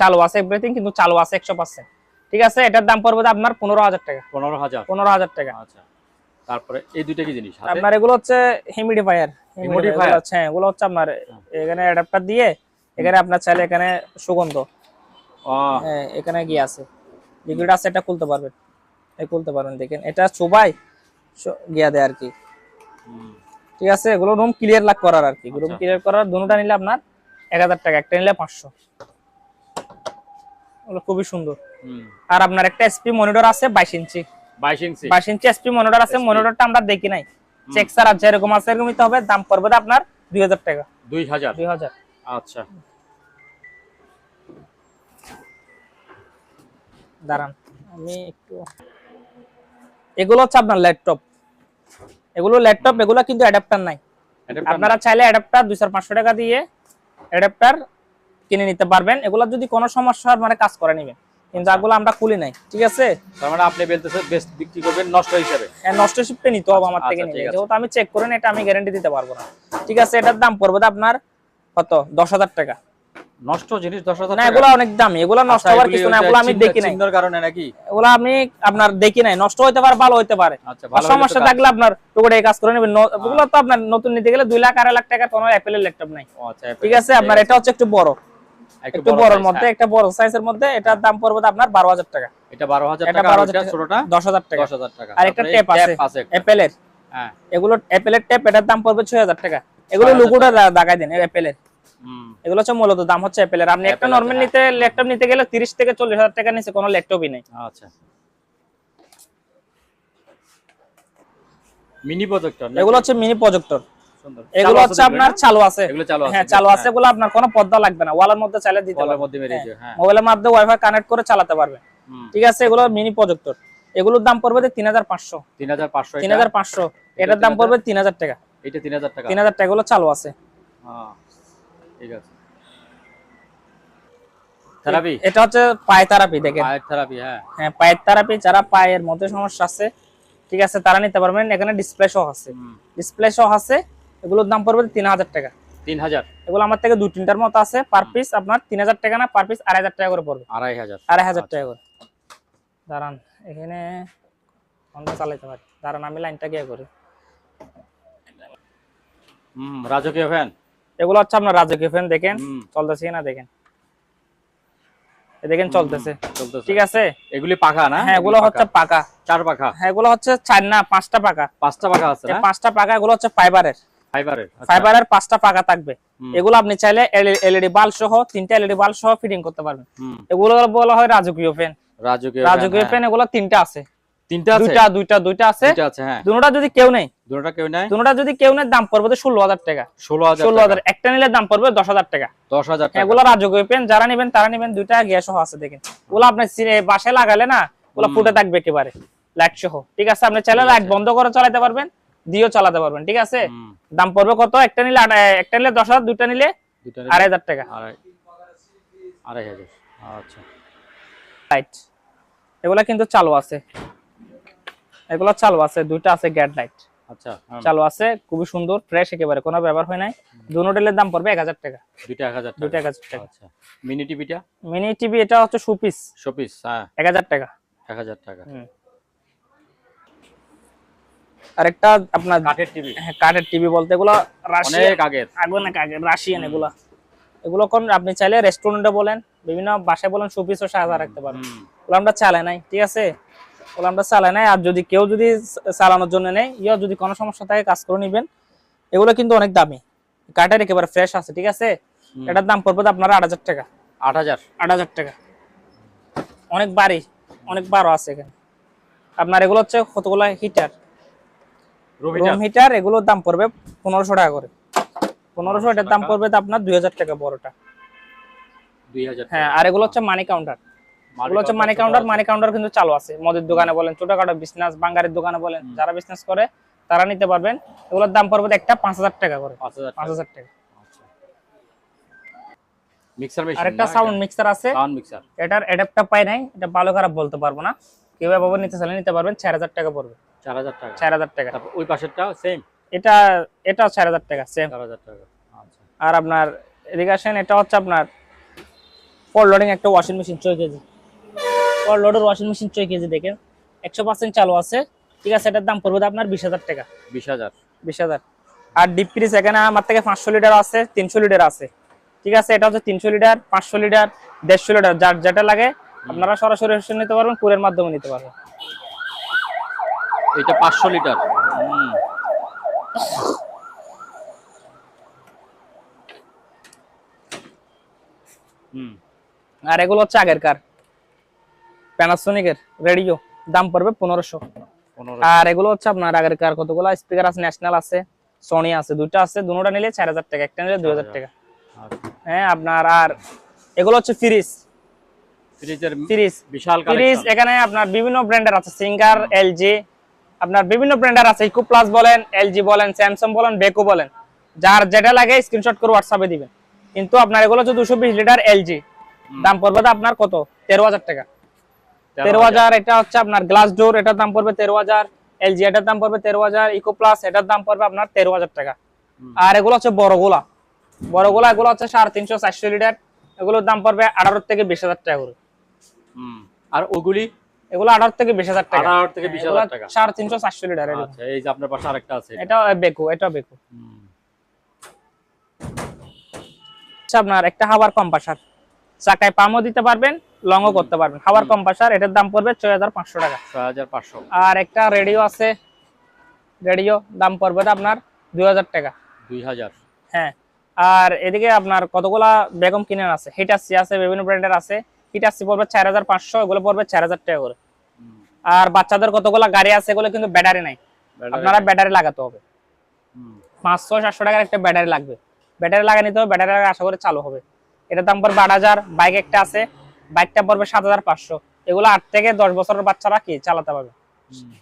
চালু আছে এভরিথিং, কিন্তু চালু আছে 100%। ঠিক আছে, এটার দাম পড়বে আপনার 15,000 টাকা। 15,000 টাকা। আচ্ছা, তারপরে এই দুইটা কি জিনিস আপনার এগুলো হচ্ছে হিউমিডিফায়ার। হ্যাঁ, এগুলো হচ্ছে আপনার এখানে অ্যাডাপ্টার দিয়ে, এখানে আপনার চাইলে এখানে সুগন্ধ ও হ্যাঁ এখানে গিয়ে আছে লিকুইড আছে, এটা খুলতে পারবেন, এই খুলতে পারবেন দেখেন, এটা চোবাই গিয়া দেয় আর কি। হুম, ঠিক আছে, এগুলো রুম ক্লিয়ার লাগ করার আর কি, রুম আচ্ছা। ক্লিয়ার করার দুটোটা নিলে আপনার 1000 টাকা, একটা নিলে 500। ওগুলো খুবই সুন্দর। হুম, আর আপনার একটা এসপি মনিটর আছে 22 ইঞ্চি, 22 ইঞ্চি 22 ইঞ্চি এসপি মনিটর আছে, SP মনিটরটা আমরা দেখি নাই, চেক স্যার আছে এরকম আছে, এরকমই তো হবে, দাম পড়বে আপনার 2000 টাকা। 2000। 2000। আচ্ছা, দাঁড়ান আমি একটু, এগুলো হচ্ছে আপনার ল্যাপটপ, এগুলো ল্যাপটপ, এগুলো কিন্তু অ্যাডাপ্টার নাই। Adapter আপনারা চাইলে অ্যাডাপ্টার 200-500 টাকা দিয়ে অ্যাডাপ্টার কিনে নিতে পারবেন, এগুলো যদি কোনো সমস্যা হয় মানে কাজ করে নেবেন, কিন্তু এগুলো আমরা খুলি নাই। ঠিক আছে, তার মানে আপনি বলতেছেন বেস্ট বিক্রি করবেন নষ্ট হিসাবে। নষ্ট শিপে নিতে হবে আমার থেকে আচ্ছা, নিলে, ঠিক আছে। যেহেতু আমি চেক করে এটা আমি গ্যারান্টি দিতে পারবো না। ঠিক আছে, এটার দাম পড়বে আপনার কত, 10,000 টাকা। নষ্ট জিনিস 10,000 না টাকা? এগুলো অনেক দামি, এগুলো নষ্ট আচ্ছা, হওয়ার এগুলি কিছু না, ওই যে এগুলো আমি দেখি নাই, চিহ্নের কারণে নাকি? এগুলো আমি আপনার দেখি নাই, নষ্ট হইতে পারে ভালো হইতে পারে, আচ্ছা, আর ভালো হলে তো সমস্যা কাজ। থাকলে আপনার টুকরে কাজ করে নেবেন। এগুলো তো আপনার নতুন নিতে গেলে 2 লাখ 2.5 লাখ টাকার কোনো অ্যাপেলের ল্যাপটপ নাই। ও আচ্ছা, ঠিক আছে, আপনার এটা হচ্ছে একটু বড়, একটু বড়র মধ্যে, একটা বড় সাইজের মধ্যে, এটার দাম পড়বে আপনার 12,000 টাকা। এটা 12,000 এটা টাকা, আর 12,000 এটা টাকা, ছোটটা 10,000 টাকা। 10,000 টাকা। আর একটা তারপরে টেপ আছে একটা। অ্যাপেলের, হ্যাঁ, এগুলো অ্যাপেলের টেপ, এটার দাম পড়বে 6,000 টাকা। এগুলো 6,000 লোগোটা দেখাই দেন অ্যাপেলের, হুম, এগুলো হচ্ছে মূলত দাম হচ্ছে অ্যাপেলের। আপনি একটা Apple নরমাল আছে, নিতে ল্যাপটপ নিতে গেলে 30 থেকে 40,000 টাকা নিচে কোনো ল্যাপটপই নেই। আচ্ছা। মিনি প্রজেক্টর এগুলো হচ্ছে মিনি প্রজেক্টর, সুন্দর। এগুলো হচ্ছে আপনার চালু আছে, এগুলো চালু আছে। হ্যাঁ চালু আছে, এগুলো আপনার কোনো পর্দা লাগবে না, ওয়ালের মধ্যে চালিয়ে দিতে বলের পারবেন, মধ্যে মেরে দিও, হ্যাঁ। মোবাইলের মাধ্যমে ওয়াইফাই কানেক্ট করে চালাতে পারবেন। হুম, ঠিক আছে, এগুলো মিনি প্রজেক্টর, এগুলোর দাম পড়বে 3,500। 3,500 এটা। 3,500, এটার দাম পড়বে 3,000 টাকা। এটা 3,000 টাকা। 3,000 টাকা, এগুলো চালু আছে। হ্যাঁ, ঠিক আছে। থেরাপি, এটা হচ্ছে পায়ে থেরাপি, দেখেন, পায়ের থেরাপি, হ্যাঁ। হ্যাঁ পায়ের থেরাপি, যারা পায়ের মধ্যে সমস্যা আছে, ঠিক আছে, তারা নিতে পারবেন। এখানে ডিসপ্লে সহ আছে, হুম, ডিসপ্লে সহ আছে, এগুলোর দাম পড়বে 3,000 টাকা। 3,000, এগুলো আমার থেকে 2-3টার মতো আছে, পার পিস আপনার 3,000 টাকা না, পার পিস 2,500 টাকা করে পড়বে। 2,500। 2,500 টাকা করে। দাঁড়ান এখানে ফোনটা চালাইতে পারি, দাঁড়ান আমি লাইনটা গিয়ে করি। হুম, রাজকীয় ফ্যান। এগুলো হচ্ছে আপনার রাজকীয় ফ্যান, দেখেন হুম, চলতেছে কিনা দেখেন, এই দেখেন চলতেছে। চলতেছে। ঠিক আছে, এগুলি পাখা না? হ্যাঁ এগুলো হচ্ছে পাকা, 4 পাখা, হ্যাঁ এগুলো হচ্ছে 4 না 5টা পাকা, 5টা পাখা আছে না? 5টা পাকা, এগুলো হচ্ছে ফাইবারের, ফাইবারের। আচ্ছা। ফাইবারের 5টা পাকা থাকবে। হুম, এগুলো আপনি চাইলে এলইডি বাল্ব সহ 3টা এলইডি বাল্ব সহ ফিটিং করতে পারবেন। হুম, এগুলো বলা হয় রাজকীয় ফ্যান। রাজকীয় রাজকীয় ফ্যান এগুলো 3টা আছে, 3টা আছে। দুইটা আছে, 2টা আছে, হ্যাঁ। দুটোটা যদি কেউ নেই, দুটোটা কেউ নাই। দুটোটা যদি কেউ নেই, দাম পড়বে 16,000 টাকা। 16,000 16,000, একটা নিলে দাম পড়বে 10,000 টাকা। 10,000 টাকা। এগুলো রাজকীয় পেন, যারা নেবেন তারা নেবেন, দুইটা গ্যাস সহ আছে, দেখেন ওগুলো আপনি বাসায় লাগালে না, ওগুলো ফুটে থাকবে একেবারে লাইট সহ। ঠিক আছে, আপনি চাইলে লাইট বন্ধ করে চালাতে পারবেন, দিয়েও চালাতে পারবেন। ঠিক আছে, হুম, দাম পড়বে কত, একটা নিলে 10,000, দুইটা নিলে দুটো 2,500 টাকা। 2,500। আচ্ছা, লাইট এগুলা কিন্তু চালু আছে, এগুলো চালু আছে, দুইটা আছে গ্যাট লাইট আচ্ছা, চালু আছে, খুবই সুন্দর ফ্রেশ একেবারে, কোনো ব্যবহার হয় নাই। দুটো মডেলের দাম পড়বে 1,000 টাকা। দুইটা 1,000 টাকা। দুইটা 1,000 টাকা। আচ্ছা, মিনি টিভিটা মিনি টিভি এটা হচ্ছে শোপিস, শোপিস, হ্যাঁ, 1,000 টাকা। 1,000 টাকা। আরেকটা আপনার কাঠের টিভি, হ্যাঁ, কাঠের টিভি বলতে এগুলো রাশিয়ান, অনেক আগের। অনেক আগের রাশিয়ান, এগুলো এগুলো কোন আপনি চাইলে রেস্টুরেন্টে বলেন, বিভিন্ন বাসায় বলেন, শোপিসও সাজা রাখতে পারেন। হুম, ওগুলো আমরা চালাই নাই। ঠিক আছে, ওগুলো আমরা চালাই নাই। আর যদি কেউ যদি চালানোর জন্য নেই, যদি কোনো সমস্যা থাকে কাজ করে নিবেন। এগুলো কিন্তু অনেক দামি, কাঠের একেবারে ফ্রেশ আছে। ঠিক আছে, হুম। এটার দাম পড়বে আপনার 8,000 টাকা। 8,000। 8,000 টাকা, অনেক বাড়ি, অনেক বারো আছে এখানে। আপনার এগুলো হচ্ছে কতগুলো হিটার, রুম হিটার, এগুলোর দাম পড়বে 1,500 টাকা করে। 1,500, এটার দাম পড়বে আপনার 2,000 টাকা বড়টা। 2,000। হ্যাঁ, আর এগুলো হচ্ছে মানি কাউন্টার, এগুলো হচ্ছে মানি কাউন্টার। মানি কাউন্টার কিন্তু চালু আছে, মদের দোকানে বলেন, ছোটখাটো বিজনেস, বাঙ্গারের দোকানে বলেন, যারা বিজনেস করে তারা নিতে পারবেন। এগুলোর দাম পড়বে একটা 5,000 টাকা করে। 5,000 টাকা। মিক্সার মেশিন, আরেকটা সাউন্ড মিক্সার আছে, সাউন্ড মিক্সার। এটার অ্যাডাপ্টার পাই নাই, এটা ভালো খারাপ বলতে পারবো না, কেউ এভাবে নিতে চাইলে নিতে পারবেন। 4,000 টাকা পড়বে। 4,000 টাকা। 4,000 টাকা। তারপর ওই পাশেরটাও সেম, এটাও 4,000 টাকা সেম। 4,000 টাকা। আচ্ছা, আর আপনার এদিকে আসেন, এটা হচ্ছে আপনার ফোর লোডিং একটা ওয়াশিং মেশিন 6 কেজি, ফোর লোডের ওয়াশিং মেশিন 6 কেজি, দেখেন 100% চালু আছে। ঠিক আছে, এটার দাম পড়বে আপনার 20,000 টাকা। 20,000। 20,000। আর ডিপ ফ্রিজ এখানে আমার থেকে 500 লিটার আছে, 300 লিটার আছে। ঠিক আছে, এটা হচ্ছে 300 লিটার, 500 লিটার, 150 লিটার, যার যেটা লাগে আপনারা সরাসরি এসে নিতে পারবেন, কুরিয়ার মাধ্যমে নিতে পারবেন। এটা 500 লিটার। আর এগুলো হচ্ছে আগেরকার প্যানাসোনিকের রেডিও, দাম পড়বে 1500। আর এগুলো হচ্ছে আপনার আগেরকার কতগুলো স্পিকার আছে, ন্যাশনাল আছে, সনি আছে, দুইটা আছে, দুটোটা নিলে 4000 টাকা, একটা নিলে 2000 টাকা। হ্যাঁ আপনার, আর এগুলো হচ্ছে ফ্রিজ, ফ্রিজ বিশাল ফ্রিজ কালেকশন। এখানে আপনার বিভিন্ন ব্র্যান্ডের আছে, সিঙ্গার, এলজি, আপনার বিভিন্ন ব্র্যান্ডের আছে, ইকো প্লাস বলেন, এলজি বলেন, স্যামসাং বলেন, বেকো বলেন, যার যেটা লাগে স্ক্রিনশট করে হোয়াটসঅ্যাপে দিবেন। কিন্তু আপনার এগুলো হচ্ছে 220 লিটার এলজি, দাম পড়বে আপনার কত, 13000 টাকা। 13000। এটা হচ্ছে আপনার গ্লাস ডোর, এটার দাম পড়বে 13000। এলজি এটার দাম পড়বে 13000। ইকো প্লাস এটার দাম পড়বে আপনার 13000 টাকা। আর এগুলো হচ্ছে বড়গুলা, বড়গুলা এগুলো হচ্ছে 350 400 লিটার, এগুলোর দাম পড়বে 18 থেকে 20000 টাকা করে। আর ওগুলি এগুলো 18 থেকে 20000 টাকা, 18 থেকে 20000 টাকা, 350 400 লিটার। আচ্ছা, এই যে আপনার পাশে আরেকটা আছে, এটা বেকো, এটা বেকো। আচ্ছা, আপনার একটা হাওয়ার কম্প্রেসার, চাকায় পামও দিতে পারবেন, লংও করতে পারবেন, হাওয়ার কম্প্রেসার, এটার দাম পড়বে 6500 টাকা। 6500। আর একটা রেডিও আছে, রেডিও দাম পড়বে আপনার 2000 টাকা। 2000। হ্যাঁ। আর এদিকে আপনার কতগুলা বেগম কিনেন আছে, হিটাচি আছে, বিভিন্ন ব্র্যান্ডের আছে। হিটাচি পড়বে 4500, এগুলো পড়বে 4000 টাকা করে। আর বাচ্চাদের কতগুলা গাড়ি আছে, এগুলো কিন্তু ব্যাটারি নাই, আপনারা ব্যাটারি লাগাতে হবে। 500-700 টাকার একটা ব্যাটারি লাগবে, ব্যাটারি লাগিয়ে নিতে হবে, ব্যাটারি লাগা আশা করে চালু হবে। এটার দাম পড়বে 8000। বাইক একটা আছে, বাইকটা পড়বে 7500। এগুলো 8 থেকে 10 বছরের বাচ্চারা কি চালাতে পারবে,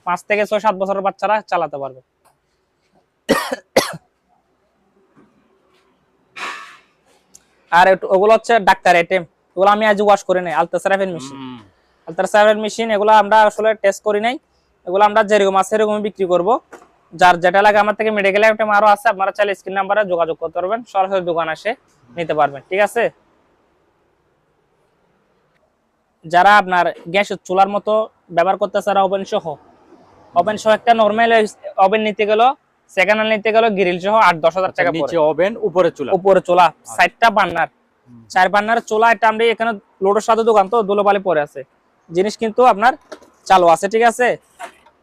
5 থেকে 6-7 বছরের বাচ্চারা চালাতে পারবে। আর ওগুলো হচ্ছে ডাক্তার আইটেম, এগুলো আমি আজ ওয়াশ করে নাই। আলট্রাসাউন্ড মেশিন, আলট্রাসাউন্ড মেশিন এগুলো আমরা আসলে টেস্ট করি নাই, এগুলো আমরা যেরকম আছে এরকম বিক্রি করব। যার যেটা লাগে আমার থেকে মেডিকেল আইটেম আরো আছে, আপনারা চাইলে স্ক্রিন নাম্বারে যোগাযোগ করতে পারবেন, সরাসরি দোকান এসে নিতে পারবেন। ঠিক আছে। যারা আপনার গ্যাসের চুলার মতো ব্যবহার করতে চান, ওভেন সহ একটা নরমাল ওভেন নিতে গেল, সেকেন্ড হ্যান্ড নিতে গেল, গ্রিল সহ 8-10 হাজার টাকা পড়ে। নিচে ওভেন, উপরে চুলা, উপরে চুলা, 4টা বার্নার, 4 বার্নারের চুলা। এটা আমরা এখানে লোডের সাথে দোকান তো ধুলোবালি পড়ে আছে, জিনিস কিন্তু আপনার চালু আছে। ঠিক আছে,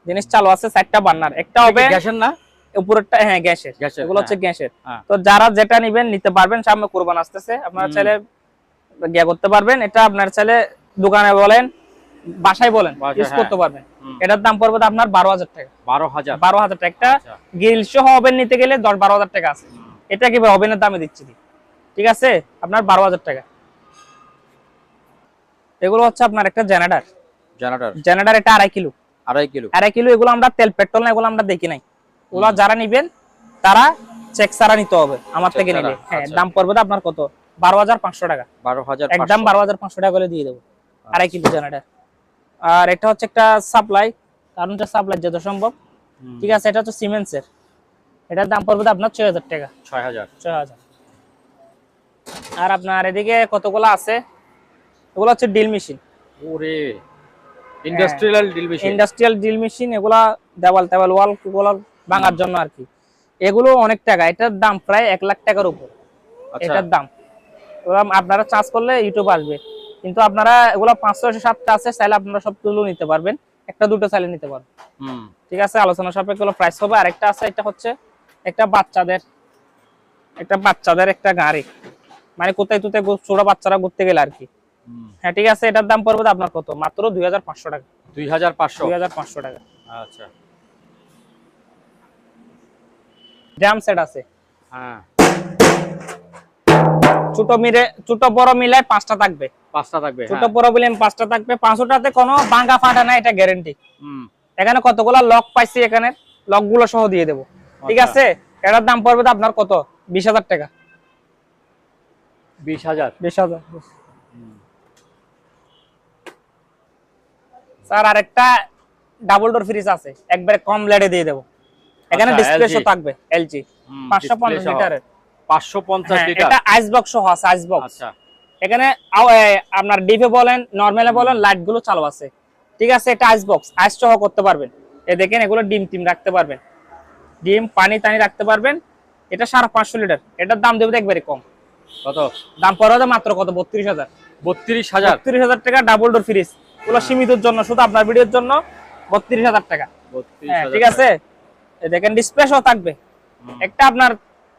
জিনিস চালু আছে, 4টা বার্নার, একটা ওভেন, গ্যাসের না উপরেরটা হ্যাঁ গ্যাসের, এগুলো হচ্ছে গ্যাসের। তো যারা যেটা নেবেন নিতে পারবেন, সামনে কুরবান আসতেছে, আপনারা চাইলে গিয়া করতে পারবেন। এটা আপনার চাইলে দোকানে বলেন, বাসায় বলেন, ইউজ করতে পারবেন। এটার দাম পড়বে আপনার 12000 টাকা। 12000 টাকা। একটা গ্রিল সহ ওভেন নিতে গেলে 10-12 হাজার টাকা আছে, এটা কি ওভেনের দামে দিচ্ছি। ঠিক আছে, আপনার 12000 টাকা। এগুলো হচ্ছে আপনার একটা জেনারেটর, এটা 2.5 কিলো। এগুলো আমরা তেল পেট্রোল না, এগুলো আমরা দেখি নাই, ওগুলো যারা নিবেন তারা চেক ছাড়া নিতে হবে আমার থেকে নিলে। হ্যাঁ, দাম পড়বে আপনার কত, 12500 টাকা। 12500, একদম 12500 টাকা করে দিয়ে দেবো, 2.5 কিলো জেনারেটর। আর এটা হচ্ছে একটা সাপ্লাই, কারণটা সাপ্লাই যত সম্ভব। ঠিক আছে, এটা হচ্ছে সিমেন্সের, এটার দাম পড়বে আপনার 6000 টাকা। 6000। আর আপনার এদিকে কতগুলো আছে, এগুলো হচ্ছে ড্রিল মেশিন, ওরে ইন্ডাস্ট্রিয়াল ড্রিল মেশিন। এগুলা দেওয়াল ওয়াল গুলো ভাঙার জন্য আর কি। এগুলো অনেক টাকা, এটার দাম প্রায় 1 লাখ টাকার উপর। এটার দাম আপনারা চার্জ করলে ইউটিউব আসবে, কিন্তু আপনারা এগুলো 500-7টা আছে, চাইলে আপনারা সবগুলো নিতে পারবেন, একটা দুটো চাইলে নিতে পারবেন। ঠিক আছে, আলোচনা সাপেক্ষে প্রাইস হবে। আরেকটা আছে, এটা হচ্ছে একটা বাচ্চাদের একটা গাড়ি, মানে কোথায় ছোট বাচ্চারা ঘুরতে গেলে আর কি। হ্যাঁ, ঠিক আছে, এটার দাম পড়বে আপনার কত, মাত্র 2500 টাকা। 2500 টাকা। আচ্ছা, ড্রাম সেট আছে, হ্যাঁ, ছোট বড় মিলায় 5টা থাকবে। ছোট বড় মিলে 5টা থাকবে। 5টাতে কোনো ভাঙা ফাটা না, এটা গ্যারান্টি। এখানে কতগুলা লক পাইছি, এখানে লক গুলো সহ দিয়ে দেবো। ঠিক আছে, এটার দাম পড়বে আপনার কত, 20000 টাকা। 20000। স্যার আরেকটা ডাবল ডোর ফ্রিজ আছে, একবারে কম লেডে দিয়ে দেবো। এখানে ডিসপ্লে শো থাকবে, এলজি, 550 লিটারের। 550 লিটার। এটা আইস বক্স সহ আছে, আইস বক্স। আচ্ছা, এখানে আপনার ডিপে বলেন, নরমালে বলেন, লাইট গুলো চালু আছে। ঠিক আছে, এটা আইস বক্স, আইস সহ করতে পারবেন। এই দেখেন, এগুলো ডিম টিম রাখতে পারবেন, ডিম পানি টানি রাখতে পারবেন। এটা 550 লিটার, এটার দাম দেবে একবারে কম, কত দাম পড়ে হবে মাত্র কত 32,000। 32,000 32,000 টাকা ডাবল ডোর ফ্রিজ, এগুলো সীমিতর জন্য, শুধু আপনার ভিডিওর জন্য 32,000 টাকা। হ্যাঁ, ঠিক আছে। এই দেখেন ডিসপ্লে সহ থাকবে। একটা আপনার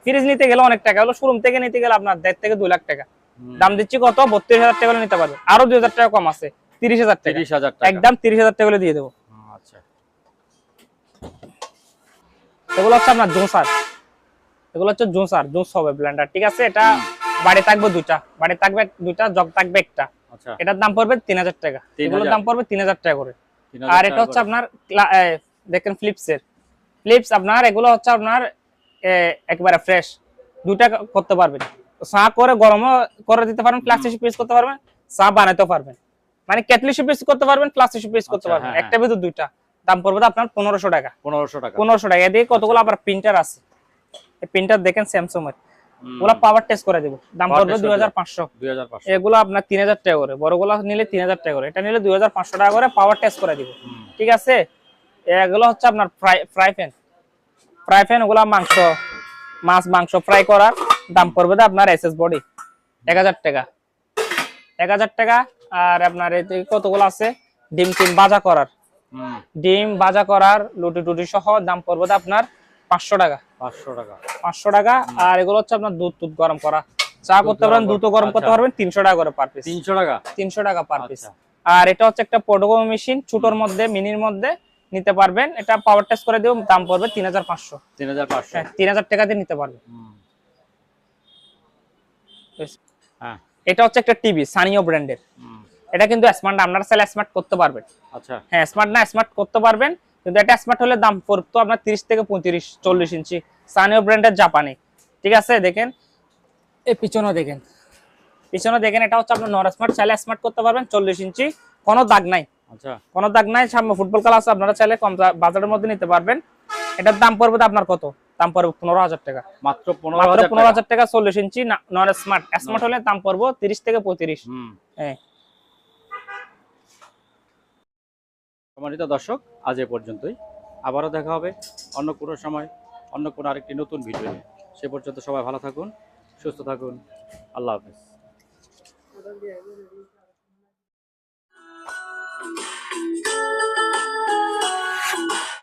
ফ্রিজ নিতে গেলে অনেক টাকা, হলো শোরুম থেকে নিতে গেলে আপনার 1.5 থেকে 2 লাখ টাকা দাম দিচ্ছি, কত 32,000 টাকা নিতে পারবে। আরো 2,000 টাকা কম আছে, 30,000 টাকা, 30,000 টাকা একদম 30,000 টাকা দিয়ে দেবো। আচ্ছা, এগুলো হচ্ছে আপনার জুসার, এগুলো হচ্ছে জুসার, জুস হবে ব্লেন্ডার, ঠিক আছে। এটা বাড়ি থাকবে দুইটা, বাড়ি থাকবে দুইটা, জগ থাকবে একটা। আচ্ছা, এটার দাম পড়বে 3,000 টাকা, এগুলোর দাম পড়বে 3,000 টাকা করে। আর এটা হচ্ছে আপনার দেখেন ফ্লিপসের, ফ্লিপস আপনার এগুলো হচ্ছে আপনার একবারে ফ্রেশ, দুইটা করতে পারবেন, চা করে গরমও করে দিতে পারবেন, প্লাস পিস করতে পারবেন, চা বানাইতে পারবেন, মানে কেটলি পিস করতে পারবেন, প্লাস পিস করতে পারবেন, একটা ভিতর দুইটা। দাম পড়বে আপনার 1500 টাকা। 1500 টাকা। এদিকে কতগুলো আবার প্রিন্টার আছে, এই প্রিন্টার দেখেন স্যামসাং এর, ওগুলা পাওয়ার টেস্ট করে দেব, দাম পড়বে 2,500। এগুলো আপনার 3,000 টাকা করে, বড়গুলো নিলে 3,000 টাকা করে, এটা নিলে 2,500 টাকা করে পাওয়ার টেস্ট করে দিব, ঠিক আছে। এগুলো হচ্ছে আপনার ফ্রাই প্যান, ফ্রাই প্যান, ওগুলা মাছ মাংস ফ্রাই করার, দাম পড়বে আপনার এসএস বডি 1,000 টাকা, 1,000 টাকা। আর আপনার এতে কতগুলো আছে, ডিম ভাজা করার, ডিম ভাজা করার লুটি টুটি সহ, দাম পড়বে আপনার 500 টাকা, 500 টাকা। আর এগুলো হচ্ছে আপনার দুধ গরম করা, চা করতে পারবেন, দুধ গরম করতে পারবেন, 300 টাকা করে পার পিস, 300 টাকা পার পিস। আর এটা হচ্ছে একটা ফটোকপি মেশিন, ছোটর মধ্যে মিনির মধ্যে নিতে পারবেন, এটা পাওয়ার টেস্ট করে দেব, দাম পড়বে 3,500। 3,000 টাকা দিয়ে নিতে পারবেন। এটা হচ্ছে একটা টিভি সানিও ব্র্যান্ডের, এটা কিন্তু স্মার্ট না, আপনারা চাইলে স্মার্ট করতে পারবেন। আচ্ছা, হ্যাঁ স্মার্ট না, স্মার্ট করতে পারবেন, কিন্তু এটা স্মার্ট হলে দাম পড়তো আপনার 30 থেকে 35, 40 ইঞ্চি সানিও ব্র্যান্ডের, জাপানি, ঠিক আছে। দেখেন এই পিছনে দেখেন, পিছনে দেখেন, এটা হচ্ছে আপনার নন স্মার্ট, চাইলে স্মার্ট করতে পারবেন, 40 ইঞ্চি, কোনো দাগ নাই। আচ্ছা, কোনো দাগ নাই, সামনে ফুটবল খেলা আছে, আপনারা চাইলে কম বাজারের মধ্যে নিতে পারবেন। এটার দাম পড়বে আপনার কত, দাম পড়বে 15,000 টাকা, মাত্র 15,000 টাকা, 40 ইঞ্চি নন স্মার্ট। স্মার্ট হলে দাম পড়বে 30 থেকে 35। হ্যাঁ, সম্মানিত দর্শক, আজ এ পর্যন্তই, আবারও দেখা হবে অন্য কোনো সময়, অন্য কোনো আরেকটি নতুন ভিডিও নিয়ে। সে পর্যন্ত সবাই ভালো থাকুন, সুস্থ থাকুন, আল্লাহ হাফেজ।